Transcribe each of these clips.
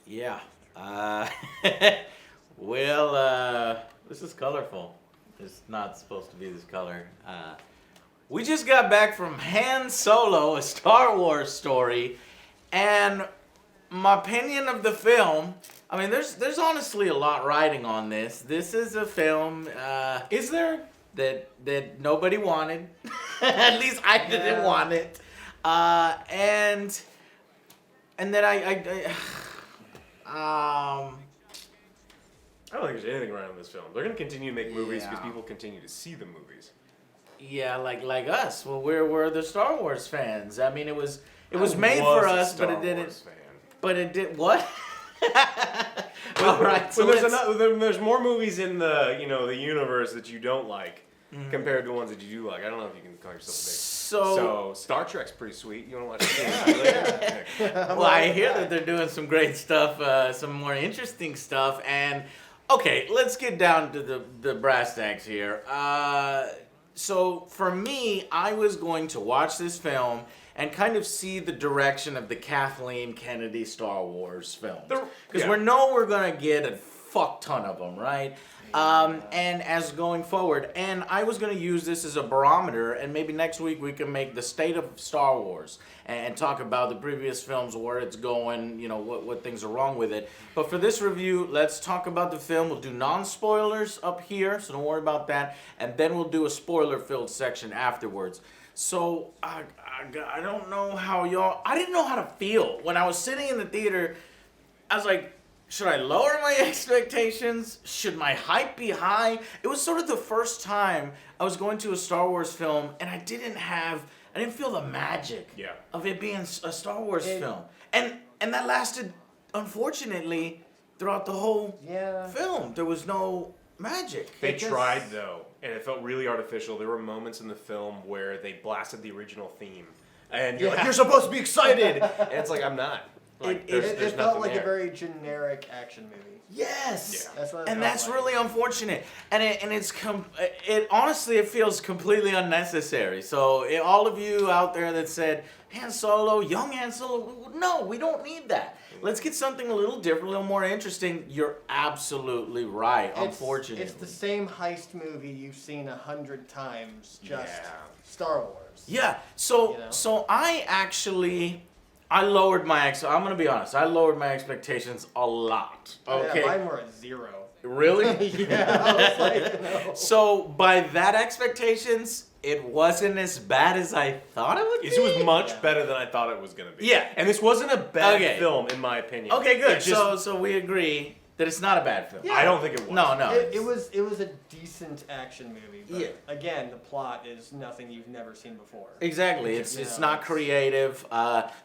Yeah. Well, this is colorful. It's not supposed to be this color. We just got back from Han Solo, a Star Wars story, and my opinion of the film. I mean, there's honestly a lot riding on this. This is a film. Is there? That nobody wanted. At least I didn't want it. And then I I don't think there's anything right on this film. They're gonna continue to make movies because people continue to see the movies. yeah, like us. Well, we're the Star Wars fans. I mean, it was made for us, but it didn't. Fan. But it did what? All right. So there's more movies in the the universe that you don't like compared to ones that you do like. I don't know if you can call yourself a big. So Star Trek's pretty sweet. You want to watch it? Well, I hear that they're doing some great stuff, some more interesting stuff, and okay, let's get down to the brass tacks here. So for me, I was going to watch this film and kind of see the direction of the Kathleen Kennedy Star Wars films. Because we know we're going to get a fuck ton of them, right? And as going forward, and I was going to use this as a barometer, and maybe next week we can make the state of Star Wars and talk about the previous films, where it's going, what things are wrong with it. But for this review, let's talk about the film. We'll do non-spoilers up here, so don't worry about that. And then we'll do a spoiler-filled section afterwards. So, I don't know how I didn't know how to feel. When I was sitting in the theater, I was like, should I lower my expectations? Should my hype be high? It was sort of the first time I was going to a Star Wars film, and I didn't feel the magic of it being a Star Wars film. And that lasted, unfortunately, throughout the whole film. There was no magic. They tried, though, and it felt really artificial. There were moments in the film where they blasted the original theme. And you're like, you're supposed to be excited! And it's like, I'm not. Like, it felt like a very generic action movie. Yes, yeah. That's really unfortunate. And it honestly it feels completely unnecessary. So all of you out there that said Han Solo, young Han Solo, no, we don't need that. Let's get something a little different, a little more interesting. You're absolutely right. Unfortunately, it's the same heist movie you've seen 100 times, just Star Wars. Yeah. So I lowered my I'm going to be honest. I lowered my expectations a lot. Okay. Yeah, mine were at 0. Really? Yeah. I was like, no. So by that expectations, it wasn't as bad as I thought it would be. It was much better than I thought it was going to be. Yeah. And this wasn't a bad film, in my opinion. Okay, good. So we agree that it's not a bad film. Yeah. I don't think it was. No. It was a decent action movie. But again, the plot is nothing you've never seen before. Exactly. It's not creative.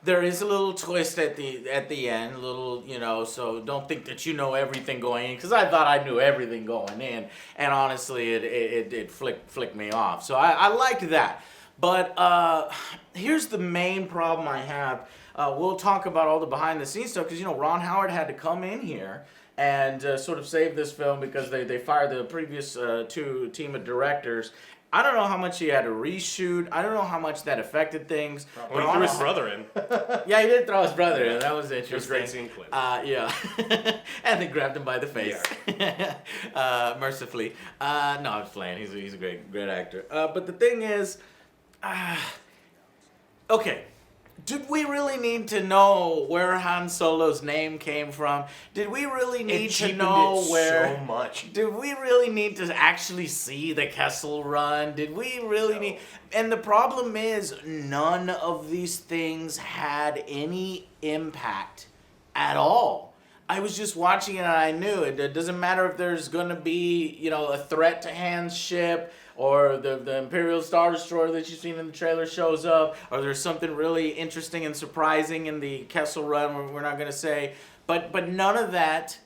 There is a little twist at the end, so don't think that you know everything going in, because I thought I knew everything going in, and honestly it flicked me off. So I liked that. But here's the main problem I have. We'll talk about all the behind the scenes stuff, because Ron Howard had to come in here and sort of save this film because they fired the previous team of directors. I don't know how much he had to reshoot. I don't know how much that affected things. Well, he threw his brother in. Yeah, he did throw his brother in. That was interesting. It was a great scene clip. Yeah. And they grabbed him by the face. Yeah. Mercifully. No, I was playing. He's a great actor. But the thing is, okay. Did we really need to know where Han Solo's name came from? Did we really need to know where? So much. Did we really need to actually see the Kessel Run? Did we really need? And the problem is, none of these things had any impact at all. I was just watching it and I knew it. It doesn't matter if there's going to be, a threat to Han's ship, or the Imperial Star Destroyer that you've seen in the trailer shows up, or there's something really interesting and surprising in the Kessel Run, we're not going to say. But none of that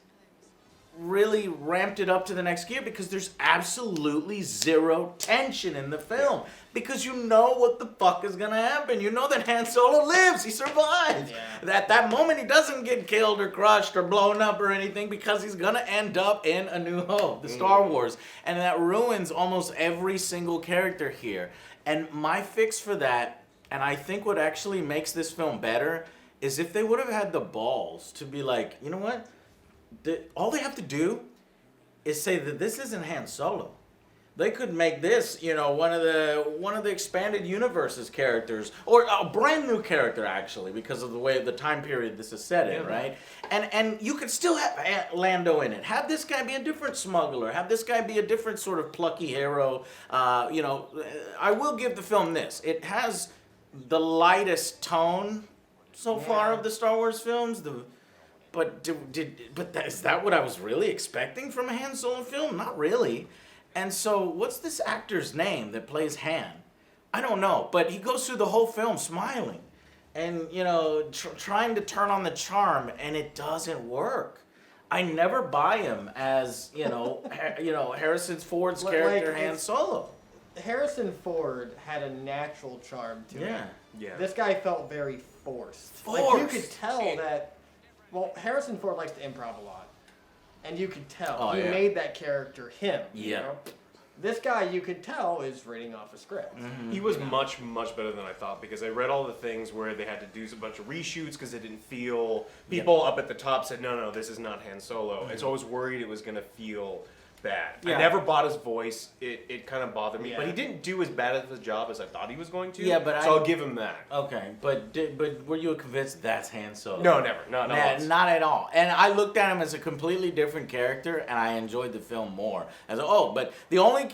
really ramped it up to the next gear, because there's absolutely zero tension in the film. Because you know what the fuck is going to happen. You know that Han Solo lives. He survives. Yeah. At that moment, he doesn't get killed or crushed or blown up or anything, because he's going to end up in A New Hope, the Star Wars. And that ruins almost every single character here. And my fix for that, and I think what actually makes this film better, is if they would have had the balls to be like, you know what? All they have to do is say that this isn't Han Solo. They could make this, one of the expanded universe's characters, or a brand new character actually, because of the way the time period this is set in, right? And you could still have Lando in it. Have this guy be a different smuggler. Have this guy be a different sort of plucky hero. I will give the film this: it has the lightest tone so far of the Star Wars films. But is that what I was really expecting from a Han Solo film? Not really. And so, what's this actor's name that plays Han? I don't know, but he goes through the whole film smiling, and trying to turn on the charm, and it doesn't work. I never buy him as Harrison Ford's character Han Solo. Harrison Ford had a natural charm to him. Yeah. This guy felt very forced. Like you could tell that. Well, Harrison Ford likes to improv a lot. And you could tell. He made that character him. Yeah. You know? This guy, you could tell, is reading off a script. Mm-hmm. He was much, much better than I thought, because I read all the things where they had to do a bunch of reshoots because they didn't feel... People up at the top said, no, this is not Han Solo. Mm-hmm. And so I was worried it was going to feel bad. Yeah. I never bought his voice. It kind of bothered me. Yeah. But he didn't do as bad of a job as I thought he was going to. Yeah, but I'll give him that. Okay, but were you convinced that's Han Solo? No, never. Not at all. And I looked at him as a completely different character, and I enjoyed the film more. But the only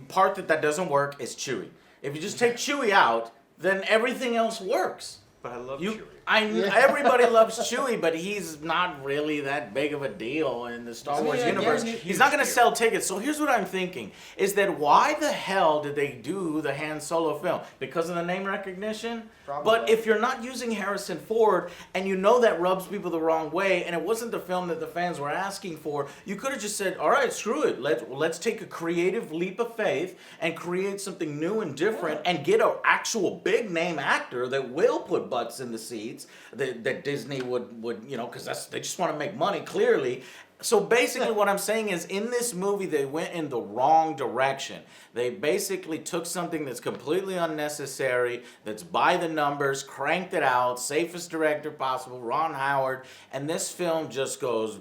part that doesn't work is Chewie. If you just take Chewie out, then everything else works. But I love Chewie. Everybody loves Chewie, but he's not really that big of a deal in the Star Wars universe. He's not going to sell tickets. So here's what I'm thinking, is that why the hell did they do the Han Solo film? Because of the name recognition? Probably. But if you're not using Harrison Ford, and you know that rubs people the wrong way, and it wasn't the film that the fans were asking for, you could have just said, all right, screw it. Let's take a creative leap of faith and create something new and different and get an actual big name actor that will put butts in the seats. That Disney would because they just want to make money, clearly. So basically what I'm saying is, in this movie they went in the wrong direction. They basically took something that's completely unnecessary, that's by the numbers, cranked it out, safest director possible, Ron Howard, and this film just goes...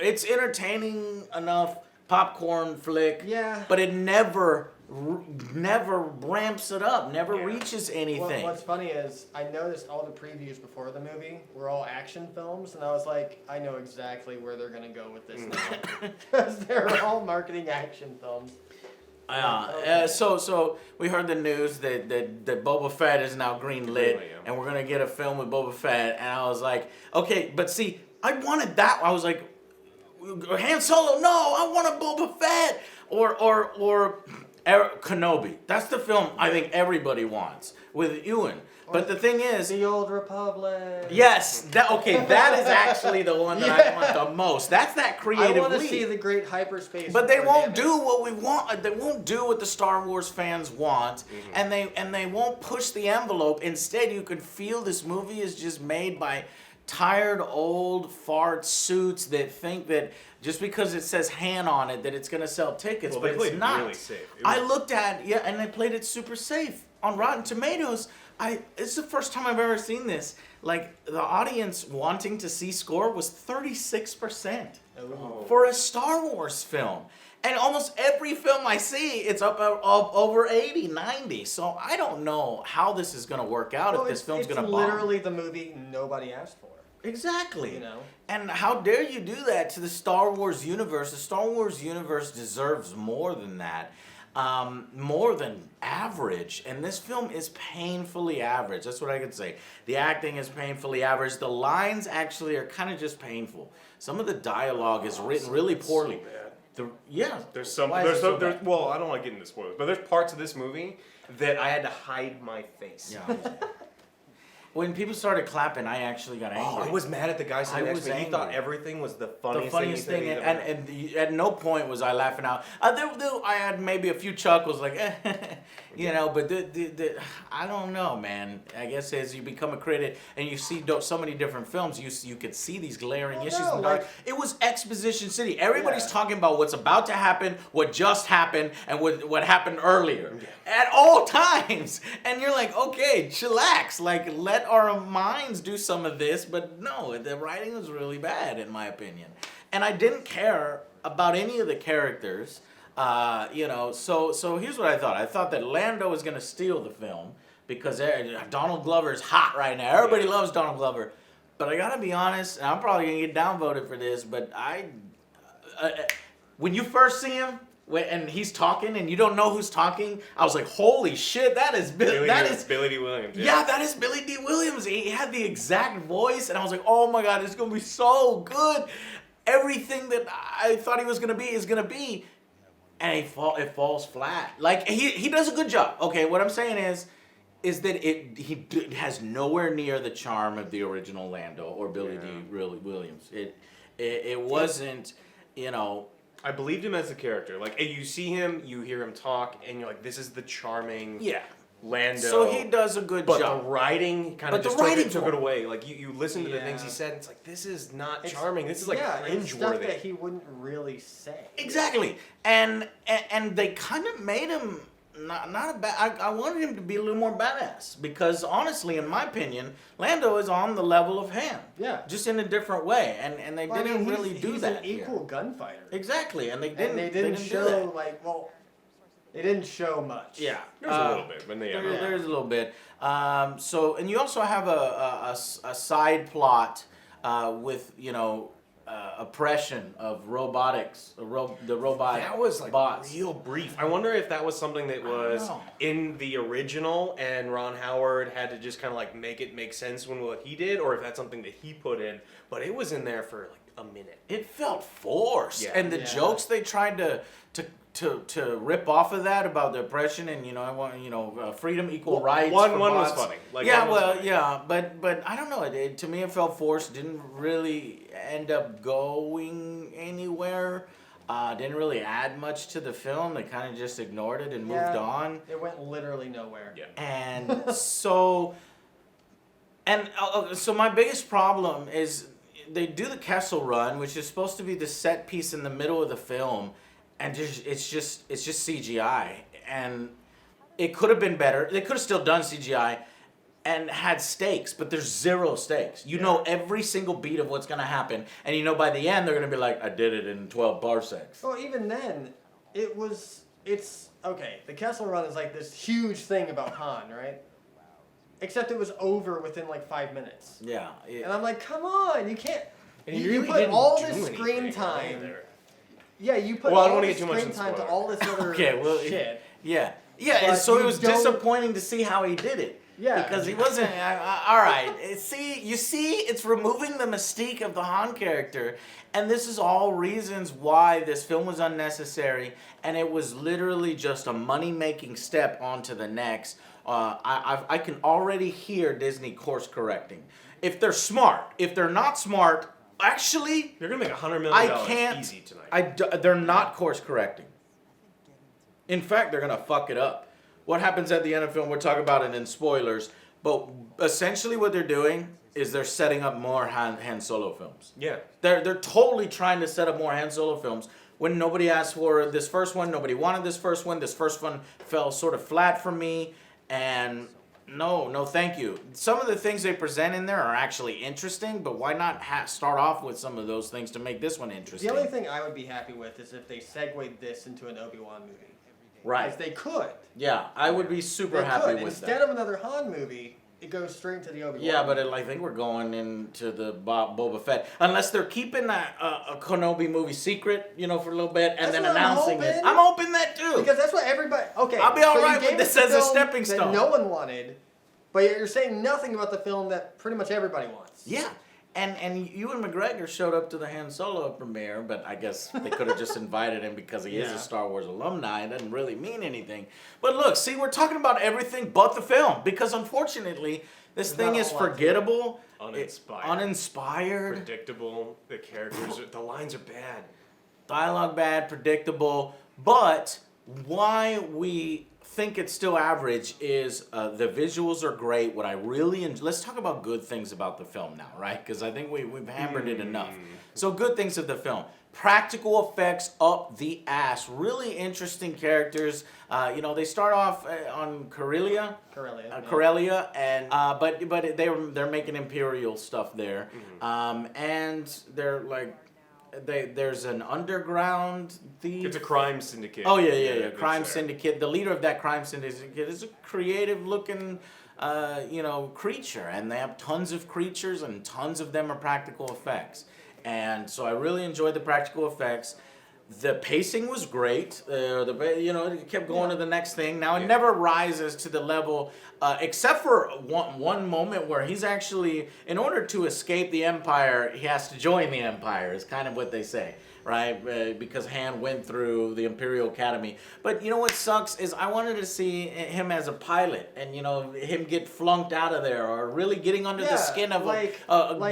It's entertaining enough, popcorn flick, but it never ramps it up, never reaches anything. What's funny is, I noticed all the previews before the movie were all action films, and I was like, I know exactly where they're going to go with this now. Because they're all marketing action films. So we heard the news that Boba Fett is now green-lit, and we're going to get a film with Boba Fett, and I was like, okay, but see, I wanted that. I was like, Han Solo, no, I want a Boba Fett, or Kenobi. That's the film I think everybody wants with Ewan. But the thing is, The Old Republic. Yes, that is actually the one that I want the most. That's that creative leap. I want to see the great hyperspace. But they won't do what we want. They won't do what the Star Wars fans want, and they won't push the envelope. Instead, you can feel this movie is just made by tired old fart suits that think that just because it says Han on it that it's going to sell tickets, but it's not. Really safe. I looked at and they played it super safe on Rotten Tomatoes. It's the first time I've ever seen this. Like, the audience wanting to see score was 36% for a Star Wars film. And almost every film I see, it's up over 80, 90. So I don't know how this is going to work out, if this film's going to bomb. It's literally the movie nobody asked for. Exactly. And how dare you do that to the Star Wars universe? The Star Wars universe deserves more than that. More than average, and this film is painfully average. That's what I could say. The acting is painfully average. The lines actually are kind of just painful. Some of the dialogue is written really poorly. So bad. There's some. Well, I don't want to get into spoilers, but there's parts of this movie that I had to hide my face. Yeah. When people started clapping, I actually got angry. I was mad at the guy sitting next to me. He thought everything was the funniest thing. And at no point was I laughing out. I had maybe a few chuckles, like, You know, but I don't know, man. I guess as you become a critic and you see so many different films, you could see these glaring issues. No, Like, it was exposition city. Everybody's talking about what's about to happen, what just happened, and what happened earlier at all times. And you're like, okay, chillax. Like, let our minds do some of this. But no, the writing was really bad, in my opinion. And I didn't care about any of the characters. You know, so here's what I thought. I thought that Lando was going to steal the film because Donald Glover is hot right now. Everybody loves Donald Glover. But I got to be honest, and I'm probably going to get downvoted for this, but when you first see him and he's talking and you don't know who's talking, I was like, holy shit, that is Billy D. Williams. Yeah, that is Billy D. Williams. He had the exact voice, and I was like, oh my God, it's going to be so good. Everything that I thought he was going to be is going to be. And it falls flat. Like, he does a good job. Okay, what I'm saying is that he has nowhere near the charm of the original Lando or Billy D. Williams. It wasn't, you know. I believed him as a character. Like, you see him, you hear him talk, and you're like, this is the charming Lando. So he does a good job. But the writing kind of just took it away. Like, you listen to the things he said, and it's like, this is not charming. This is like cringe-worthy. Stuff that he wouldn't really say. Exactly. And they kind of made him not a bad. I wanted him to be a little more badass because honestly, in my opinion, Lando is on the level of Han. Yeah. Just in a different way, and they didn't really do that. He's an equal gunfighter. Exactly, and they didn't show like They didn't show much. Yeah, there's a little bit, but there's a little bit. So, and you also have a side plot with oppression of robotics, the robot. That was like bots. real brief. I wonder if that was something that was in the original, and Ron Howard had to just kind of like make it make sense when what he did, or if that's something that he put in. But it was in there for like a minute. It felt forced, and the jokes they tried to rip off of that about the oppression and I want freedom, equal rights. One was funny. Like, but I don't know. To me, it felt forced. Didn't really end up going anywhere. Didn't really add much to the film. They kind of just ignored it and moved on. It went literally nowhere. Yeah. And so my biggest problem is they do the Kessel Run, which is supposed to be the set piece in the middle of the film. And it's just CGI, and it could have been better. They could have still done CGI and had stakes, but there's zero stakes. You know every single beat of what's going to happen, and by the end they're going to be like, I did it in 12 parsecs. Well, even then, it's okay. The Kessel Run is like this huge thing about Han, right? Except it was over within like 5 minutes. Yeah. And I'm like, come on, you can't. And you put all this screen time. Yeah, you put all this screen time to all this other shit. Yeah. Yeah, and so it was disappointing to see how he did it. Yeah. Because he wasn't... all right. It's removing the mystique of the Han character. And this is all reasons why this film was unnecessary. And it was literally just a money-making step onto the next. I can already hear Disney course correcting. If they're smart. If they're not smart... Actually, they're gonna make $100 million easy tonight. They're not course correcting. In fact, they're gonna fuck it up. What happens at the end of the film? We'll talk about it in spoilers. But essentially, what they're doing is they're setting up more Han Solo films. Yeah, they're totally trying to set up more Han Solo films. When nobody asked for this first one, nobody wanted this first one. This first one fell sort of flat for me, and. No, thank you. Some of the things they present in there are actually interesting, but why not start off with some of those things to make this one interesting? The only thing I would be happy with is if they segued this into an Obi-Wan movie. Right. Because they could. Yeah, I would be super happy with Instead of another Han movie, it goes straight into the Obi-Wan Yeah, movie. but I think we're going into the Boba Fett. Unless they're keeping a Kenobi movie secret, for a little bit, and then announcing it. I'm hoping that too. Because that's what everybody... Okay, I'll be all right with this as a stepping stone. That no one wanted, but you're saying nothing about the film that pretty much everybody wants. Yeah. And Ewan McGregor showed up to the Han Solo premiere, but I guess they could have just invited him because he is a Star Wars alumni. It doesn't really mean anything. But look, see, we're talking about everything but the film because unfortunately, this thing is forgettable, uninspired, predictable. The characters, the lines are bad, dialogue bad, predictable. But why we think it's still average is the visuals are great. What I really let's talk about good things about the film now, right? Because I think we've hammered it enough. So good things of the film. Practical effects up the ass. Really interesting characters. They start off on Corellia, and but they're making Imperial stuff there, and they're like. There's an underground thief. It's a crime syndicate. Oh yeah. Crime syndicate. The leader of that crime syndicate is a creative-looking, creature, and they have tons of creatures, and tons of them are practical effects. And so I really enjoyed the practical effects. The pacing was great. It kept going to the next thing. Now it never rises to the level, except for one moment where he's actually, in order to escape the Empire, he has to join the Empire. Is kind of what they say, right? Because Han went through the Imperial Academy. But you know what sucks is I wanted to see him as a pilot, and him get flunked out of there, or really getting under the skin of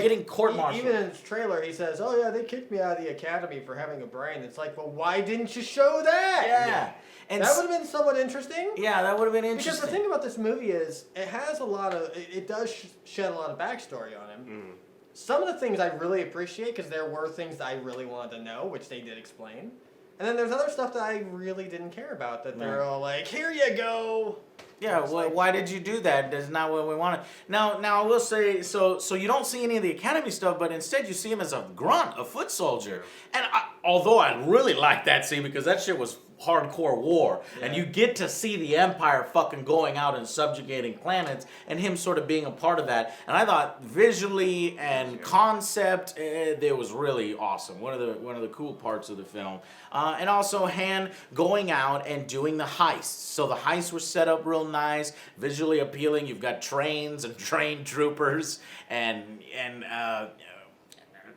getting court-martialed. Even in his trailer, he says, "Oh yeah, they kicked me out of the academy for having a brain." It's like, well, why didn't you show that? Yeah. And that would have been somewhat interesting. Yeah, that would have been interesting. Because the thing about this movie is, it has it does shed a lot of backstory on him. Some of the things I really appreciate, because there were things that I really wanted to know, which they did explain. And then there's other stuff that I really didn't care about, that they're all like, "Here you go." Yeah, well, why did you do that? That's not what we wanted. Now I will say, so you don't see any of the Academy stuff, but instead you see him as a grunt, a foot soldier. And although I really liked that scene, because that shit was hardcore war, and you get to see the Empire fucking going out and subjugating planets, and him sort of being a part of that. And I thought visually and concept, it was really awesome. One of the cool parts of the film. And also Han going out and doing the heists. So the heists were set up real nice, visually appealing. You've got trains and train troopers and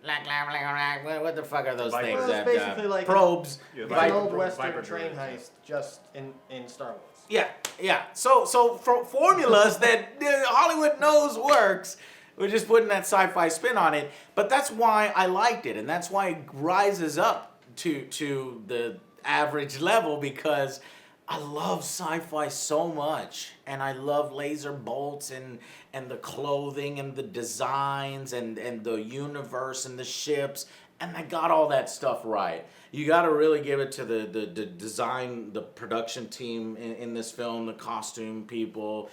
what the fuck are those things? Well, it's basically like probes. It's an old Western train heist, just in Star Wars. Yeah. So for formulas that Hollywood knows works, we're just putting that sci-fi spin on it. But that's why I liked it, and that's why it rises up to the average level, because I love sci-fi so much, and I love laser bolts and the clothing and the designs and the universe and the ships, and I got all that stuff right. You got to really give it to the design, the production team in this film, the costume people,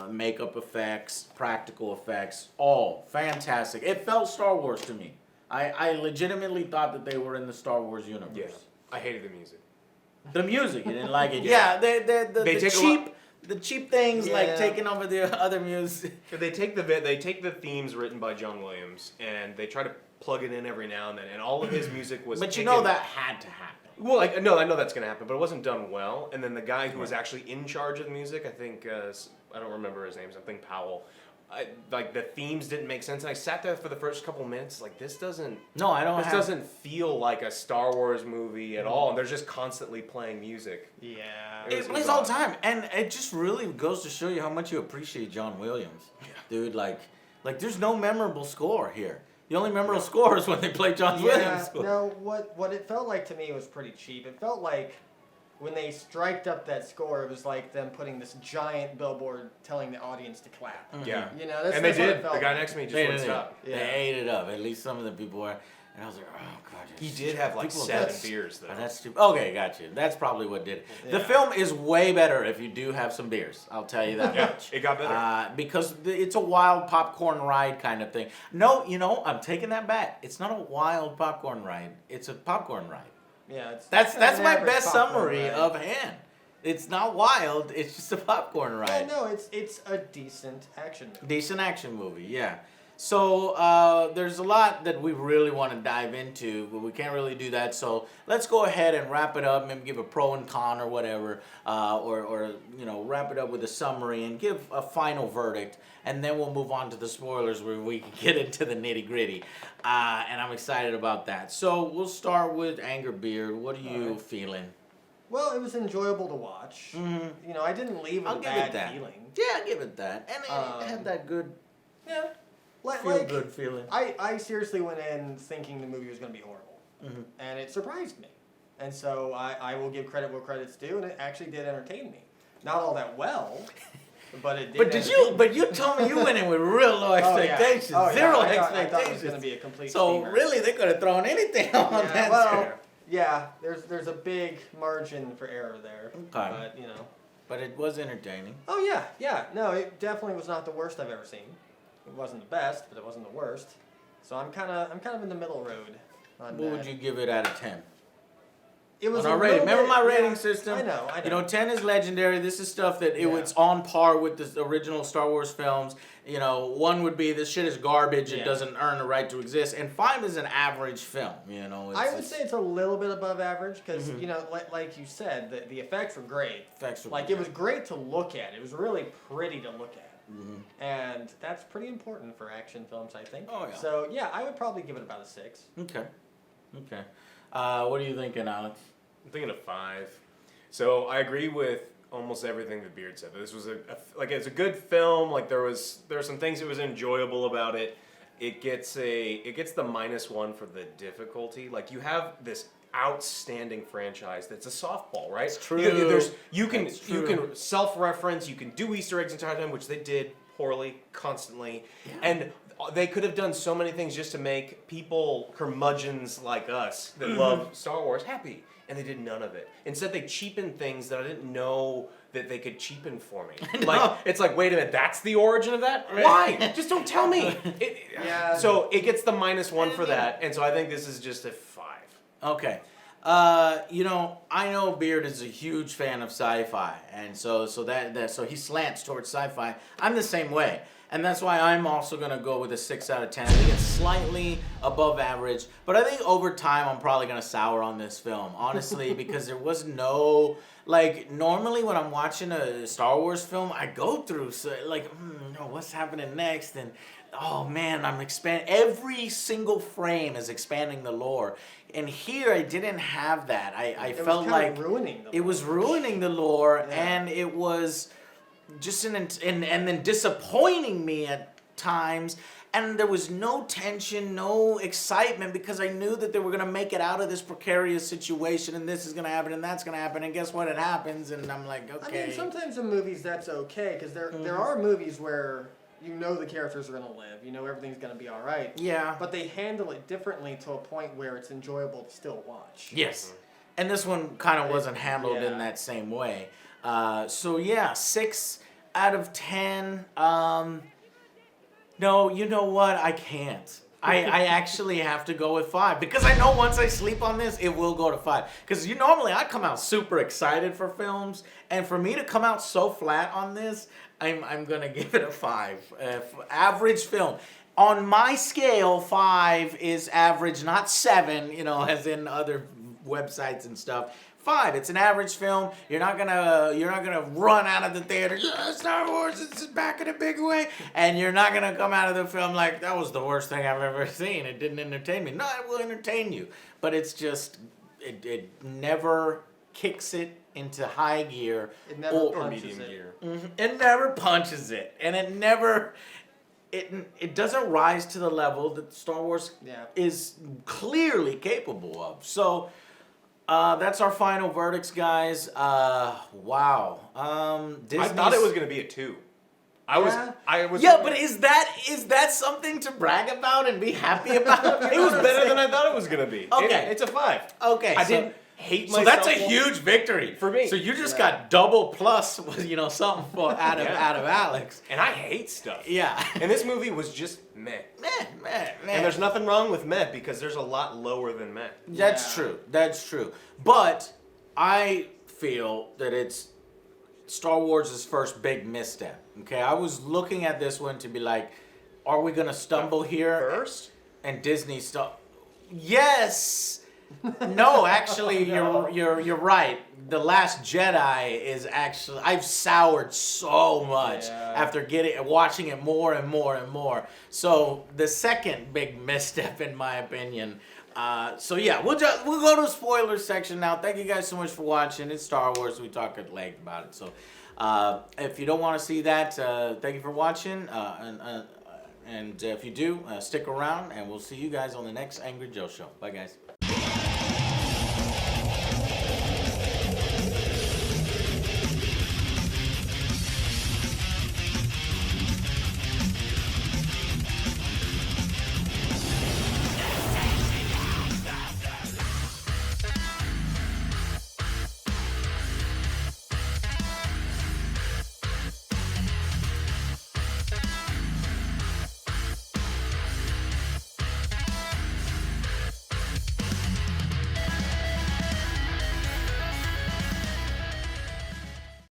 makeup effects, practical effects, all fantastic. It felt Star Wars to me. I legitimately thought that they were in the Star Wars universe. Yeah. I hated the music. The music, you didn't like it. Yeah, the cheap things like taking over the other music. They take the themes written by John Williams, and they try to plug it in every now and then, and all of his music was. But that had to happen. Well, I know that's gonna happen, but it wasn't done well. And then the guy who was actually in charge of the music, I think I don't remember his name, something Powell. The themes didn't make sense, and I sat there for the first couple minutes like, this doesn't feel like a Star Wars movie at all, and they're just constantly playing music. Yeah, it plays all the time, and it just really goes to show you how much you appreciate John Williams, dude. Like there's no memorable score here. The only memorable score is when they play John Williams. No, what it felt like to me was pretty cheap. It felt like when they striked up that score, it was like them putting this giant billboard telling the audience to clap. Yeah. That's they did. The guy next to me just wouldn't stop. They ate it up. At least some of the people were. And I was like, oh, God. He did have like 7 beers, though. Oh, that's stupid. Okay, got you. That's probably what did it. Yeah. The film is way better if you do have some beers. I'll tell you that much. It got better. Because it's a wild popcorn ride kind of thing. No, I'm taking that back. It's not a wild popcorn ride. It's a popcorn ride. Yeah, that's my best summary of Han. It's not wild. It's just a popcorn ride. Yeah, no, it's a decent action movie. Decent action movie, yeah. So there's a lot that we really want to dive into, but we can't really do that. So let's go ahead and wrap it up. Maybe give a pro and con or whatever, or wrap it up with a summary and give a final verdict, and then we'll move on to the spoilers where we can get into the nitty gritty. And I'm excited about that. So we'll start with Angerbeard. What are you feeling? Well, it was enjoyable to watch. Mm-hmm. I didn't leave with a bad feeling. Yeah, I'll give it that. And it had that good, good feeling. I seriously went in thinking the movie was going to be horrible. Mm-hmm. And it surprised me. And so I will give credit where credit's due, and it actually did entertain me. not all that well. But it did. But you told me you went in with real low expectations, zero expectations. I thought it was going to be a complete. So steamer. really, they could have thrown anything on that. Well, yeah, there's a big margin for error there. Okay. But But it was entertaining. Oh yeah. No, it definitely was not the worst I've ever seen. It wasn't the best, but it wasn't the worst. So I'm kind of in the middle road. On What would you give it out of 10? It was on our rating. Remember my rating system? I know. 10 is legendary. This is stuff that it's on par with the original Star Wars films. 1 would be this shit is garbage. It doesn't earn the right to exist. And 5 is an average film. I would say it's a little bit above average because like you said, the effects were great. It was great to look at. It was really pretty to look at. Mm-hmm. And that's pretty important for action films, I think. Oh yeah. So I would probably give it about a 6. Okay. What are you thinking, Alex? I'm thinking a 5. So I agree with almost everything that Beard said. This was it's a good film. Like there were some things that was enjoyable about it. It gets the -1 for the difficulty. Like you have this outstanding franchise that's a softball, right? It's true. You can self-reference. You can do Easter eggs entire time, which they did poorly, constantly, and they could have done so many things just to make people curmudgeons like us that love Star Wars happy, and they did none of it. Instead, they cheapened things that I didn't know that they could cheapen for me. It's like, wait a minute, that's the origin of that? Why? Just don't tell me. So it gets the -1 for that, and so I think this is just a 5. Okay. I know Beard is a huge fan of sci-fi, and so he slants towards sci-fi. I'm the same way. And that's why I'm also going to go with a 6 out of 10. I think it's slightly above average, but I think over time I'm probably going to sour on this film, honestly, because there was no, normally when I'm watching a Star Wars film, I go through, what's happening next? And, oh man, I'm expanding, every single frame is expanding the lore. And here I didn't have that. I felt like it was ruining the lore, and it was just and then disappointing me at times, and there was no tension, no excitement, because I knew that they were going to make it out of this precarious situation, and this is going to happen, and that's going to happen, and guess what? It happens, and I'm like, okay. I mean, sometimes in movies that's okay, because there are movies where the characters are going to live, everything's going to be all right. Yeah. But they handle it differently to a point where it's enjoyable to still watch. Yes. And this one kind of wasn't handled in that same way. 6 out of 10. No, you know what? I can't. I actually have to go with 5 because I know once I sleep on this, it will go to 5. Because normally I come out super excited for films, and for me to come out so flat on this, I'm gonna give it a 5. Average film. On my scale, 5 is average, not 7. As in other websites and stuff. 5. It's an average film. You're not gonna run out of the theater. Yeah, Star Wars is back in a big way, and you're not gonna come out of the film like that was the worst thing I've ever seen. It didn't entertain me. No, it will entertain you, but it's just it never kicks it into high gear or medium gear. Mm-hmm. It never punches it, and it never. It doesn't rise to the level that Star Wars is clearly capable of. So. That's our final verdicts, guys. Wow. I thought it was gonna be a 2. I was. Yeah, but is that something to brag about and be happy about? It was better than I thought it was gonna be. Okay, it's a 5. Okay, I didn't hate myself. So that's a huge victory for me. So you just got double plus, something out of Alex. And I hate stuff. Yeah. And this movie was just meh. Meh. And there's nothing wrong with meh because there's a lot lower than meh. That's true. But I feel that it's Star Wars' first big misstep. Okay, I was looking at this one to be like, are we gonna stumble here? First? And Disney stuff. Yes. No, actually, you're right. The Last Jedi is actually I've soured so much after watching it more and more and more. So the second big misstep, in my opinion. We'll go to the spoilers section now. Thank you guys so much for watching. It's Star Wars. We talk at length about it. So if you don't want to see that, thank you for watching. And if you do, stick around, and we'll see you guys on the next Angry Joe Show. Bye, guys.